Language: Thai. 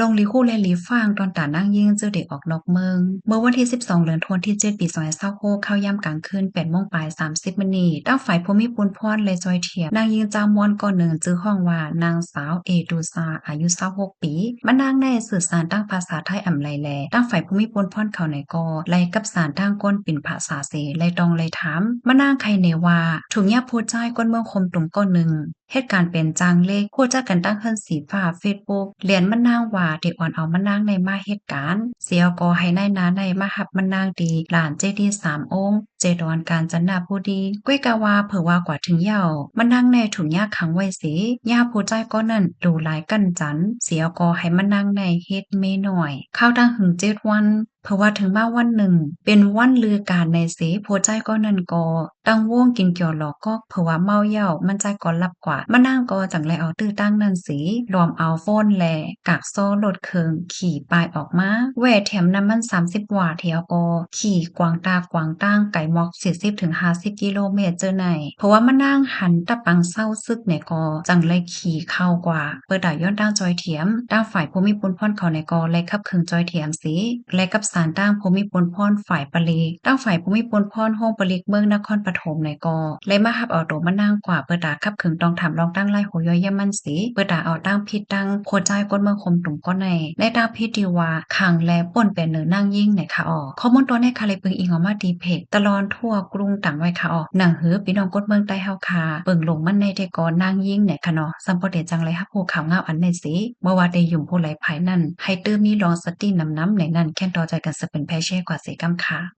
ลงลีคู่และลีฟางตอนตานั่งยิ่งเจอเด็กออกนอกเมืองเมื่อวันที่12เดือนธันวาคมที่7ปี2026เข้าย่ำกลางคืน8 โมงปลาย30นาทีตั้งฝ่ายภูมิพลพรและจอยเทียมนางยิงจามอนก่อนหนึ่งจื้อห้องว่านางสาวเอดูซาอายุ26ปีมานางในสื่อสารตั้งภาษาไทยอ่ำไลแลตั้งฝ่ายภูมิพลพรเขาในกอไล่กับสารตั้งก้นปิ่นภาษาเสไล่ตองไล่ถามมานางใครเนว่าถูกยับพูดใจก้นเมืองคมตุ่มก้อนหนึ่งเหตุการณ์เป็นจางเลขพูดจากกันตั้งขึ้นสีฟ้าเฟซบุ๊กเรียนมะนางว่าเด็กอ่อนเอามะนางในมาเหตุการณ์เสียก็ให้นายนาในมาหับมะนางดีหลานเจดี3 องค์เจดอนการจันนาผู้ดีก้วยกาวาเผอว่ากว่าถึงเย่ามะนางในถุงยาขังไว้สีย่าผู้ใจก็นั่นดูหลายกันจันเสียก็ให้มะนางในเฮ็ดเมหน่อยข้าวดังหึง7 วันเพราะว่าถึงมาวันหนึ่งเป็นวันลือการในเสโพใจก็นั่นก็ตั้งวงกินเกี่ยวหลอกก็เพราะว่าเมาเหย้ามันใจก็รับกว่ามะนางก็จังไรเอาตื้อตั้งนั่นสีรวมเอาโฟนแลกากโซ่รถเคิงขี่ปลายออกมาแหวแถมน้ำมัน30ว่าเทียวก็ขี่กวางตากวางตั้งไก่มอก40ถึง50กิโลเมตรเจอไหนเพราะว่ามะนางหันตะปังเศร้าซึกเนี่ยก็จังไรขี่เข้ากว่าเปิดด่าย้อนตั้งจอยเถียมตั้งฝ่ายภูมิพลพรเขาในกอและขับเคืองจอยเถียมสีและกับสารตั้งภูมิพลพรฝ่ายปลีกตั้งฝ่ายภูมิพลพรห้องปลีกเมืองนครปฐมในกอและมาหับเอาตัวมะนางกว่าเปิดด่าขับเคืองต้องทำลองตั้งไล่โหย่อยยมันสีเปิดด่าเอาตั้งผิดตั้งโคใจก้นเมืองคมตุ่มก้อนในตั้งพิธีว่าขังและป่นเป็นเนื้อนั่งยิ่งในค่ะออกข้อมูลตัวในคาเลยปึงอิงออกมาดีเพจตลอดทั่วกรุงต่างไว้ค่ะออกหนังหือพี่น้องก้นเมืองใต้เฮาคาเบิ่งลงมันในเทกอนนั่งยิ่งในค่ะเนาะสัมปเดจังเลยฮับผู้ข่าวเงาอันในสีเมื่อว่าได้ยุ่มผู้ไหลภายนั่นให้ตื้อมีรองสติน้ำในนั่นแค่นต่อใจกันสเป็นแพเช่กว่าเสกำค่ะ